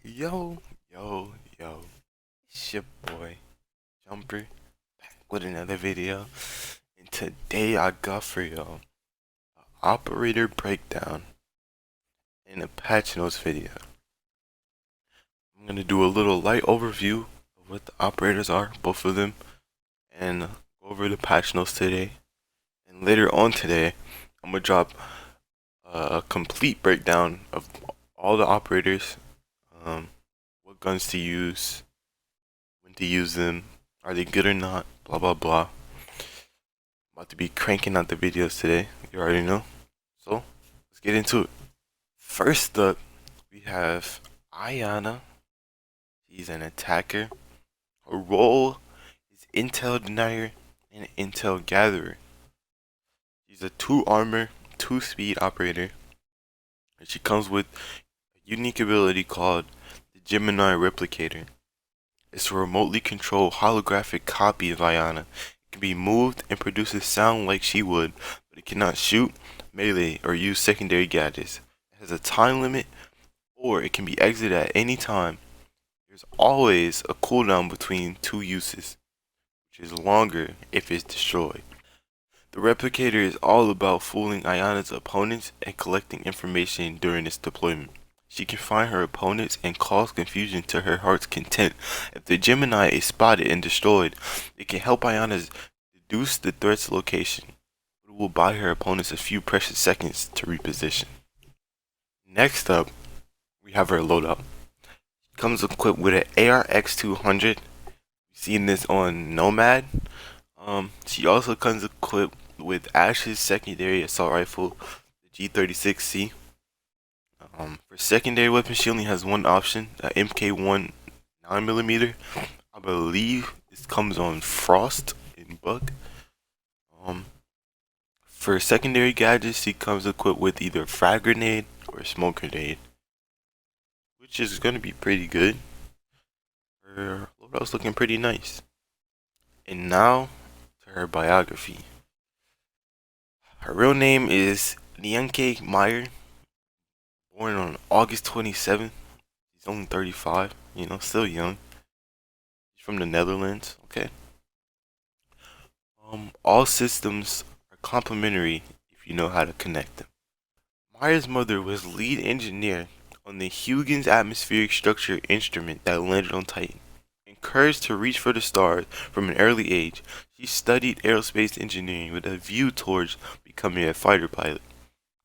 Yo, yo, it's your boy, Jumper, back with another video. And today I got for y'all an operator breakdown in a patch notes video. I'm gonna do a little light overview of what the operators are, both of them, and go over the patch notes today. And later on today, I'm gonna drop a complete breakdown of all the operators, what guns to use, when to use them, are they good or not, blah blah blah. About to be cranking out the videos today, you already know. So, let's get into it. First up, we have Ayana. She's an attacker. Her role is intel denier and intel gatherer. She's a 2 armor, 2 speed operator. And she comes with a unique ability called the Gemini Replicator. It's a remotely controlled holographic copy of Ayana. It can be moved and produces sound like she would, but it cannot shoot, melee, or use secondary gadgets. It has a time limit, or it can be exited at any time. There's always a cooldown between 2 uses, which is longer if it's destroyed. The Replicator is all about fooling Ayana's opponents and collecting information during its deployment. She can find her opponents and cause confusion to her heart's content. If the Gemini is spotted and destroyed, it can help Ayana deduce the threat's location. It will buy her opponents a few precious seconds to reposition. Next up, we have her loadout. She comes equipped with an ARX-200. We've seen this on Nomad. She also comes equipped with Ash's secondary assault rifle, the G36C. For secondary weapon, she only has one option, a MK1 9mm. I believe this comes on Frost in Buck. For secondary gadgets, she comes equipped with either a frag grenade or a smoke grenade, which is gonna be pretty good. Her loadout's looking pretty nice. And now to her biography. Her real name is Nyanke Meyer, born on August 27th. She's only 35, still young. She's from the Netherlands, okay? All systems are complementary if you know how to connect them. Meyer's mother was lead engineer on the Huygens atmospheric structure instrument that landed on Titan. Encouraged to reach for the stars from an early age, she studied aerospace engineering with a view towards becoming a fighter pilot.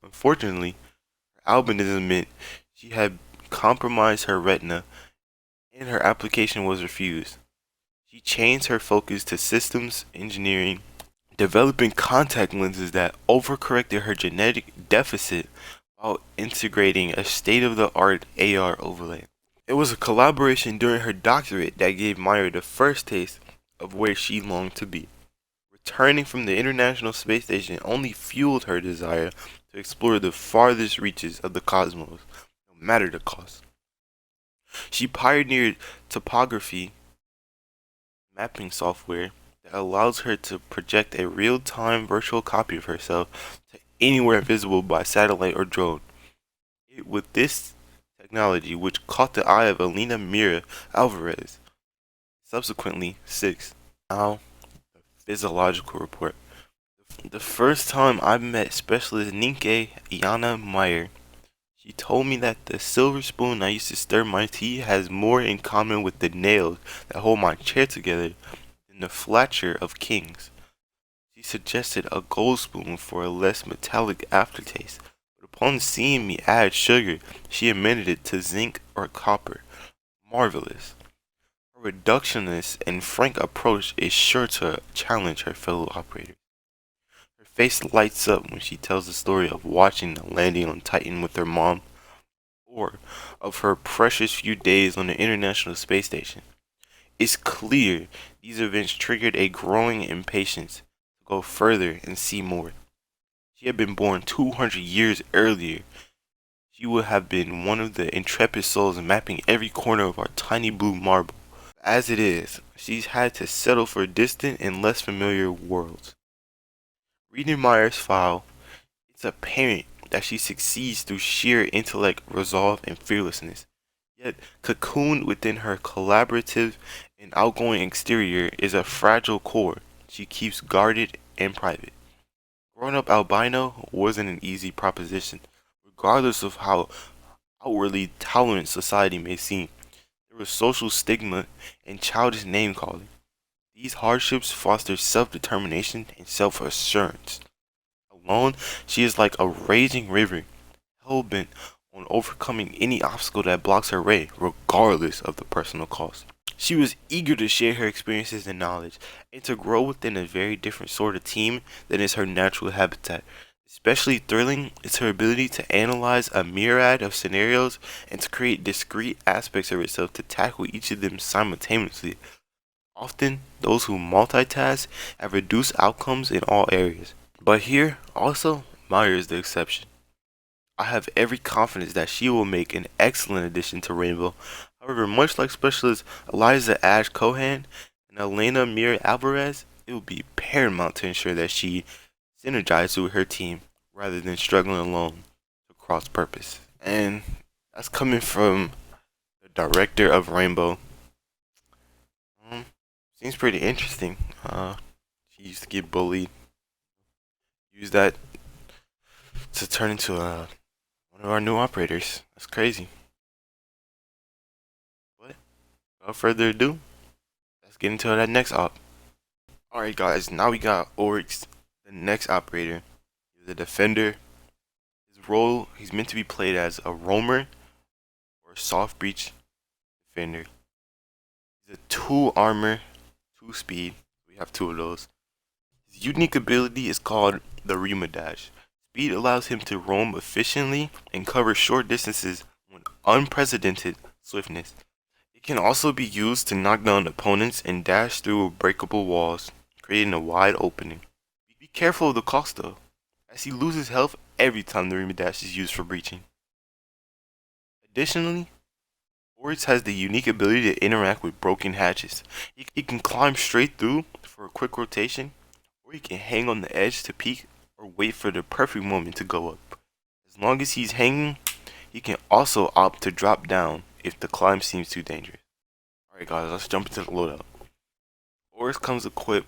Unfortunately, her albinism meant she had compromised her retina and her application was refused. She changed her focus to systems engineering, developing contact lenses that overcorrected her genetic deficit while integrating a state-of-the-art AR overlay. It was a collaboration during her doctorate that gave Meyer the first taste of where she longed to be. Returning from the International Space Station only fueled her desire to explore the farthest reaches of the cosmos, no matter the cost. She pioneered topography mapping software that allows her to project a real-time virtual copy of herself to anywhere visible by satellite or drone. With this technology, which caught the eye of Elena Mira Alvarez, subsequently 6. Now, the physiological report. The first time I met specialist Ninke Iana Meyer, she told me that the silver spoon I used to stir my tea has more in common with the nails that hold my chair together than the flature of kings. She suggested a gold spoon for a less metallic aftertaste, but upon seeing me add sugar, she amended it to zinc or copper. Marvelous. Her reductionist and frank approach is sure to challenge her fellow operators. Her face lights up when she tells the story of watching the landing on Titan with her mom, or of her precious few days on the International Space Station. It's clear these events triggered a growing impatience to go further and see more. She had been born 200 years earlier. She would have been one of the intrepid souls mapping every corner of our tiny blue marble. As it is, she's had to settle for distant and less familiar worlds. Reading Meyer's file, it's apparent that she succeeds through sheer intellect, resolve, and fearlessness. Yet, cocooned within her collaborative and outgoing exterior is a fragile core she keeps guarded and private. Growing up albino wasn't an easy proposition, regardless of how outwardly tolerant society may seem. There was social stigma and childish name calling. These hardships foster self-determination and self-assurance. Alone, she is like a raging river, hell-bent on overcoming any obstacle that blocks her way, regardless of the personal cost. She was eager to share her experiences and knowledge, and to grow within a very different sort of team than is her natural habitat. Especially thrilling is her ability to analyze a myriad of scenarios and to create discrete aspects of herself to tackle each of them simultaneously. Often, those who multitask have reduced outcomes in all areas. But here, also, Maya is the exception. I have every confidence that she will make an excellent addition to Rainbow. However, much like specialists Eliza Ash Cohan and Elena Mir Alvarez, it will be paramount to ensure that she synergizes with her team rather than struggling alone to cross purpose. And that's coming from the director of Rainbow. Seems pretty interesting. She used to get bullied. Use that to turn into one of our new operators. That's crazy. But without further ado, let's get into that next op. Alright guys, now we got Oryx, the next operator. He's a defender. His role, he's meant to be played as a roamer or a soft breach defender. He's a 2 armor, 2 speed. We have 2 of those. His unique ability is called the Rima Dash. Speed allows him to roam efficiently and cover short distances with unprecedented swiftness. It can also be used to knock down opponents and dash through breakable walls, creating a wide opening. Be careful of the cost though, as he loses health every time the Rima Dash is used for breaching. Additionally, Oryx has the unique ability to interact with broken hatches. He can climb straight through for a quick rotation, or he can hang on the edge to peek or wait for the perfect moment to go up. As long as he's hanging, he can also opt to drop down if the climb seems too dangerous. Alright guys, let's jump into the loadout. Oryx comes equipped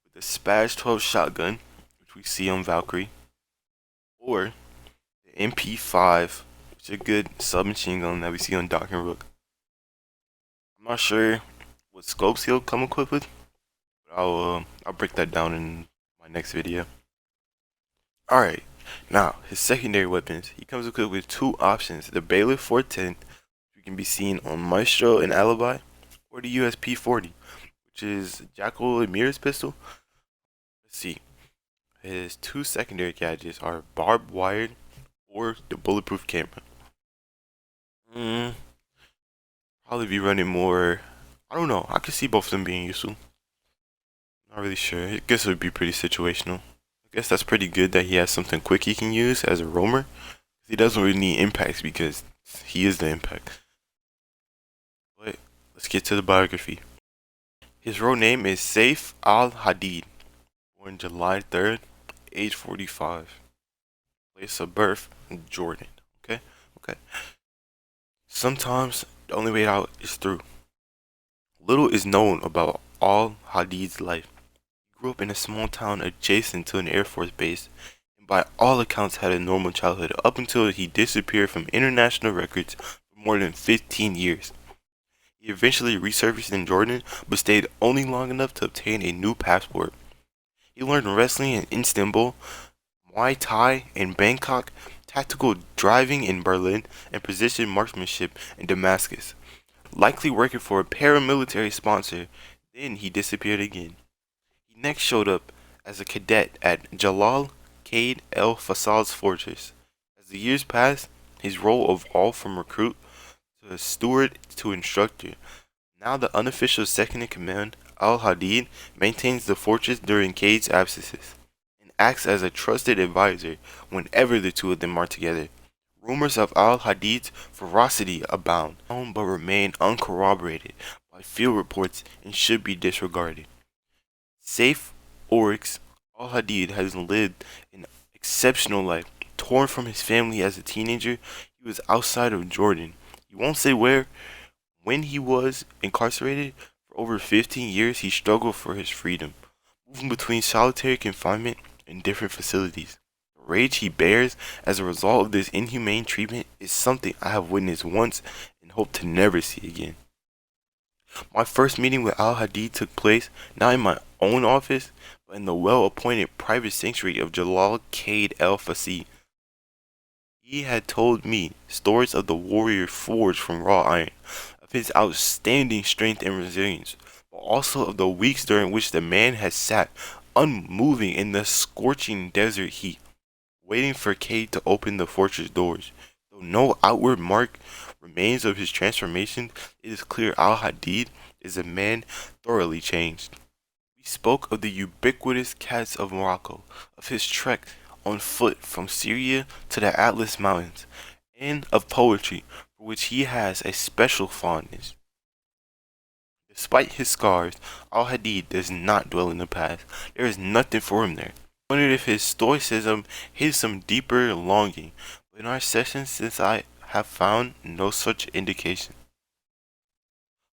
with the Spaz 12 shotgun, which we see on Valkyrie, or the MP5, which is a good submachine gun that we see on Doc and Rook. I'm not sure what scopes he'll come equipped with, but I'll break that down in my next video. Alright, now his secondary weapons. He comes equipped with 2 options: the Bailiff 410, which can be seen on Maestro and Alibi, or the USP 40, which is Jackal Amir's pistol. Let's see. His 2 secondary gadgets are barbed wired or the bulletproof camera. Probably be running more. I don't know. I could see both of them being useful. Not really sure. I guess it would be pretty situational. I guess that's pretty good that he has something quick he can use as a roamer. He doesn't really need impacts because he is the impact. But let's get to the biography. His real name is Saif Al-Hadid, born July 3rd, age 45. Place of birth, Jordan. Okay? Sometimes the only way out is through. Little is known about Al-Hadid's life. He grew up in a small town adjacent to an Air Force base, and by all accounts had a normal childhood up until he disappeared from international records for more than 15 years. He eventually resurfaced in Jordan, but stayed only long enough to obtain a new passport. He learned wrestling in Istanbul, Muay Thai in Bangkok, tactical driving in Berlin, and precision marksmanship in Damascus. Likely working for a paramilitary sponsor, then he disappeared again. He next showed up as a cadet at Jalal Cade El Fassad's fortress. As the years passed, his role evolved from recruit to steward to instructor. Now the unofficial second-in-command, Al-Hadid maintains the fortress during Cade's absences and acts as a trusted advisor whenever the 2 of them are together. Rumors of Al-Hadid's ferocity abound, but remain uncorroborated by field reports and should be disregarded. Saif Oryx Al-Hadid has lived an exceptional life. Torn from his family as a teenager, he was outside of Jordan. He won't say where. When he was incarcerated for over 15 years, he struggled for his freedom, moving between solitary confinement and different facilities. The rage he bears as a result of this inhumane treatment is something I have witnessed once and hope to never see again. My first meeting with Al Hadid took place not in my own office, but in the well-appointed private sanctuary of Jalal Qaid El Fassi. He had told me stories of the warrior forged from raw iron, of his outstanding strength and resilience, but also of the weeks during which the man had sat unmoving in the scorching desert heat, waiting for Cade to open the fortress doors. Though no outward mark remains of his transformation, it is clear Al Hadid is a man thoroughly changed. We spoke of the ubiquitous cats of Morocco, of his trek on foot from Syria to the Atlas Mountains, and of poetry, for which he has a special fondness. Despite his scars, Al Hadid does not dwell in the past. There is nothing for him there. I wondered if his stoicism hid some deeper longing, but in our sessions since I have found no such indication.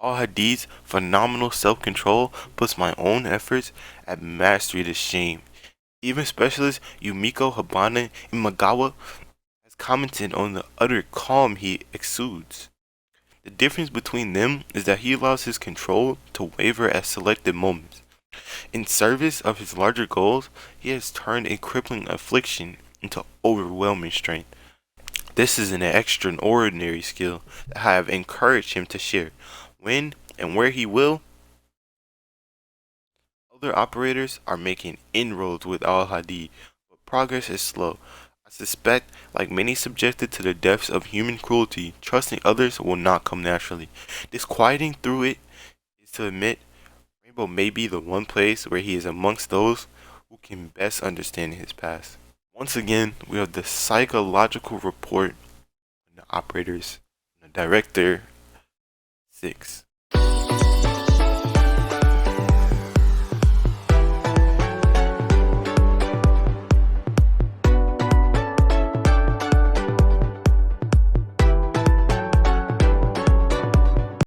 Al Hadid's phenomenal self-control puts my own efforts at mastery to shame. Even specialist Yumiko Habana Imagawa has commented on the utter calm he exudes. The difference between them is that he allows his control to waver at selected moments. In service of his larger goals, he has turned a crippling affliction into overwhelming strength. This is an extraordinary skill that I have encouraged him to share, when and where he will. Other operators are making inroads with Al Hadid, but progress is slow. I suspect, like many subjected to the depths of human cruelty, trusting others will not come naturally. Disquieting through it is to admit Rainbow may be the one place where he is amongst those who can best understand his past. Once again, we have the psychological report on the operators, the director 6.